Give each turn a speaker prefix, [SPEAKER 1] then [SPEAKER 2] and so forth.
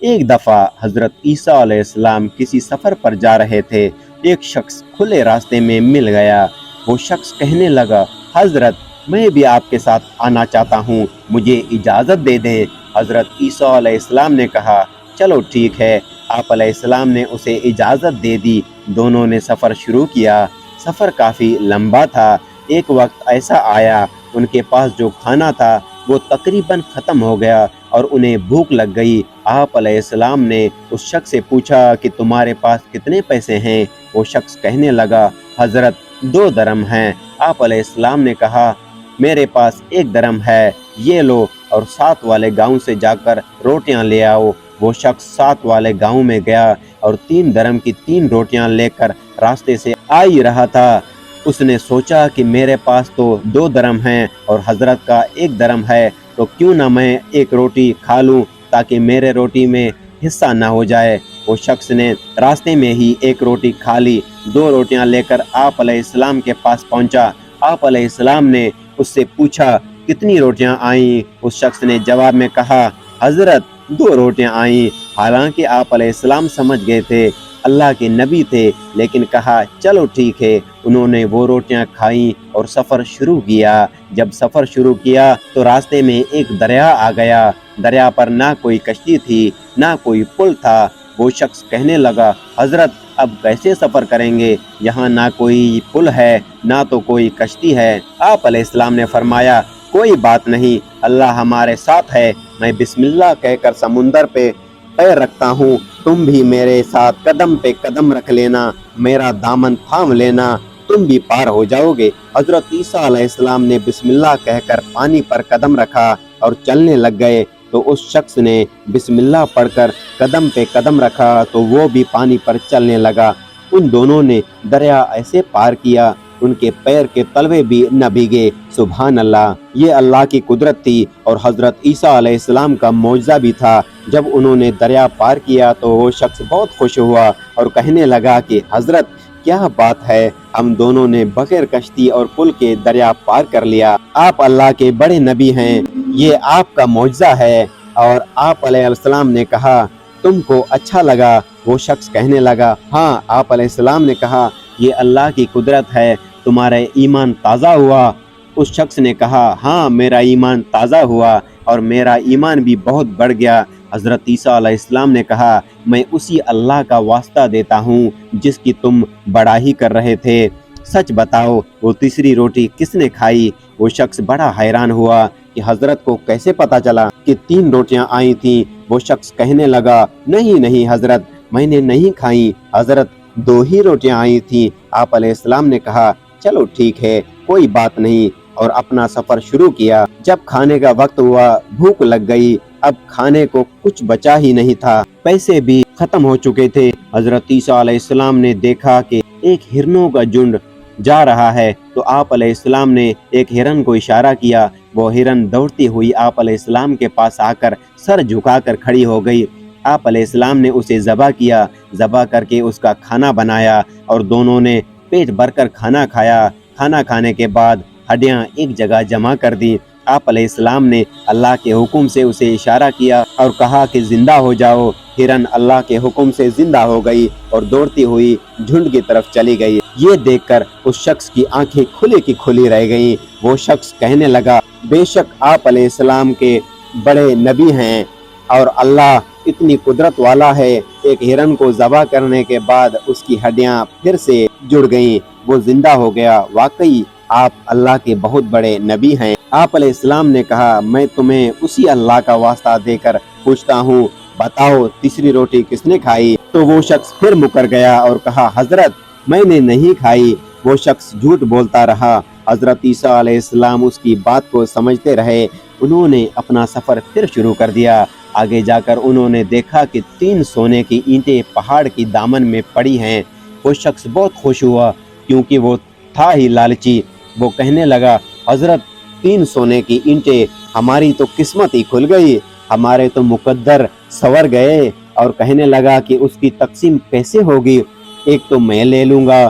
[SPEAKER 1] ایک دفعہ حضرت عیسیٰ علیہ السلام کسی سفر پر جا رہے تھے۔ ایک شخص کھلے راستے میں مل گیا۔ وہ شخص کہنے لگا، حضرت میں بھی آپ کے ساتھ آنا چاہتا ہوں، مجھے اجازت دے دیں۔ حضرت عیسیٰ علیہ السلام نے کہا، چلو ٹھیک ہے۔ آپ علیہ السلام نے اسے اجازت دے دی۔ دونوں نے سفر شروع کیا۔ سفر کافی لمبا تھا۔ ایک وقت ایسا آیا ان کے پاس جو کھانا تھا وہ تقریباً ختم ہو گیا اور انہیں بھوک لگ گئی۔ آپ علیہ السلام نے اس شخص سے پوچھا کہ تمہارے پاس کتنے پیسے ہیں؟ وہ شخص کہنے لگا، حضرت 2 درم ہیں۔ آپ علیہ السلام نے کہا، میرے پاس 1 درم ہے، یہ لو اور ساتھ والے گاؤں سے جا کر روٹیاں لے آؤ۔ وہ شخص ساتھ والے گاؤں میں گیا اور 3 درم کی 3 روٹیاں لے کر راستے سے آ ہی رہا تھا۔ اس نے سوچا کہ میرے پاس تو 2 درم ہیں اور حضرت کا 1 درم ہے، تو کیوں نہ میں 1 روٹی کھا لوں تاکہ میرے روٹی میں حصہ نہ ہو جائے۔ وہ شخص نے راستے میں ہی 1 روٹی کھا لی۔ 2 روٹیاں لے کر آپ علیہ السلام کے پاس پہنچا۔ آپ علیہ السلام نے اس سے پوچھا، کتنی روٹیاں آئیں؟ اس شخص نے جواب میں کہا، حضرت 2 روٹیاں آئیں۔ حالانکہ آپ علیہ السلام سمجھ گئے تھے اللہ کے نبی تھے، لیکن کہا، چلو ٹھیک ہے۔ انہوں نے وہ روٹیاں کھائیں اور سفر شروع کیا۔ جب سفر شروع کیا تو راستے میں ایک دریا آ گیا۔ دریا پر نہ کوئی کشتی تھی، نہ کوئی پل تھا۔ وہ شخص کہنے لگا، حضرت اب کیسے سفر کریں گے؟ یہاں نہ کوئی پل ہے، نہ تو کوئی کشتی ہے۔ آپ علیہ السلام نے فرمایا، کوئی بات نہیں، اللہ ہمارے ساتھ ہے۔ میں بسم اللہ کہہ کر سمندر پہ پیر رکھتا ہوں، تم بھی میرے ساتھ قدم پہ قدم رکھ لینا، میرا دامن تھام لینا، تم بھی پار ہو جاؤ گے۔ حضرت عیسیٰ علیہ السلام نے بسم اللہ کہہ کر پانی پر قدم رکھا اور چلنے لگ گئے، تو اس شخص نے بسم اللہ پڑھ کر قدم پہ قدم رکھا تو وہ بھی پانی پر چلنے لگا۔ ان دونوں نے دریا ایسے پار کیا ان کے پیر کے تلوے بھی نہ بھیگے۔ سبحان اللہ، یہ اللہ کی قدرت تھی اور حضرت عیسیٰ علیہ السلام کا معجزہ بھی تھا۔ جب انہوں نے دریا پار کیا تو وہ شخص بہت خوش ہوا اور کہنے لگا کہ حضرت کیا بات ہے، ہم دونوں نے بغیر کشتی اور پل کے دریا پار کر لیا۔ آپ اللہ کے بڑے نبی ہیں، یہ آپ کا معجزہ ہے۔ اور آپ علیہ السلام نے کہا، تم کو اچھا لگا؟ وہ شخص کہنے لگا، ہاں۔ آپ علیہ السلام نے کہا، یہ اللہ کی قدرت ہے، تمہارا ایمان تازہ ہوا؟ اس شخص نے کہا، ہاں میرا ایمان تازہ ہوا اور میرا ایمان بھی بہت بڑھ گیا۔ حضرت عیسیٰ علیہ السلام نے کہا، میں اسی اللہ کا واسطہ دیتا ہوں جس کی تم بڑائی کر رہے تھے، سچ بتاؤ وہ تیسری روٹی کس نے کھائی؟ وہ شخص بڑا حیران ہوا کہ حضرت کو کیسے پتا چلا کہ 3 روٹیاں آئی تھیں۔ وہ شخص کہنے لگا، نہیں حضرت، میں نے نہیں کھائیں، حضرت 2 ہی روٹیاں آئی تھیں۔ آپ علیہ السلام نے کہا، چلو ٹھیک ہے، کوئی بات نہیں، اور اپنا سفر شروع کیا۔ جب کھانے کا وقت ہوا، بھوک لگ گئی، اب کھانے کو کچھ بچا ہی نہیں تھا، پیسے بھی ختم ہو چکے تھے۔ حضرت عیسیٰ علیہ السلام نے دیکھا کہ ایک ہرنوں کا جھنڈ جا رہا ہے، تو آپ علیہ السلام نے ایک ہرن کو اشارہ کیا۔ وہ ہرن دوڑتی ہوئی آپ علیہ السلام کے پاس آ کر سر جھکا کر کھڑی ہو گئی۔ آپ علیہ السلام نے اسے ذبح کیا، ذبح کر کے اس کا کھانا بنایا اور دونوں نے پیٹ بھر کر کھانا کھایا۔ کھانا کھانے کے بعد ہڈیاں ایک جگہ جمع کر دی۔ آپ علیہ السلام نے اللہ کے حکم سے اسے اشارہ کیا اور کہا کہ زندہ ہو جاؤ۔ ہرن اللہ کے حکم سے زندہ ہو گئی اور دوڑتی ہوئی جھنڈ کی طرف چلی گئی۔ یہ دیکھ کر اس شخص کی آنکھیں کھلی کی کھلی رہ گئیں۔ وہ شخص کہنے لگا، بے شک آپ علیہ السلام کے بڑے نبی ہیں اور اللہ اتنی قدرت والا ہے۔ ایک ہرن کو ذبح کرنے کے بعد اس کی ہڈیاں پھر سے جڑ گئیں، وہ زندہ ہو گیا۔ واقعی آپ اللہ کے بہت بڑے نبی ہیں۔ آپ علیہ السلام نے کہا، میں تمہیں اسی اللہ کا واسطہ دے کر پوچھتا ہوں، بتاؤ تیسری روٹی کس نے کھائی؟ تو وہ شخص پھر مکر گیا اور کہا، حضرت میں نے نہیں کھائی۔ وہ شخص جھوٹ بولتا رہا۔ حضرت عیسیٰ علیہ السلام اس کی بات کو سمجھتے رہے۔ انہوں نے اپنا سفر پھر شروع کر دیا۔ آگے جا کر انہوں نے دیکھا کہ 3 سونے کی اینٹیں پہاڑ کی دامن میں پڑی ہیں۔ وہ شخص بہت خوش ہوا کیونکہ وہ تھا ہی لالچی۔ وہ کہنے لگا، حضرت 3 سونے کی اینٹیں، ہماری تو قسمت ہی کھل گئی، ہمارے تو مقدر سنور گئے۔ اور کہنے لگا کہ اس کی تقسیم کیسے ہوگی؟ ایک تو میں لے لوں گا،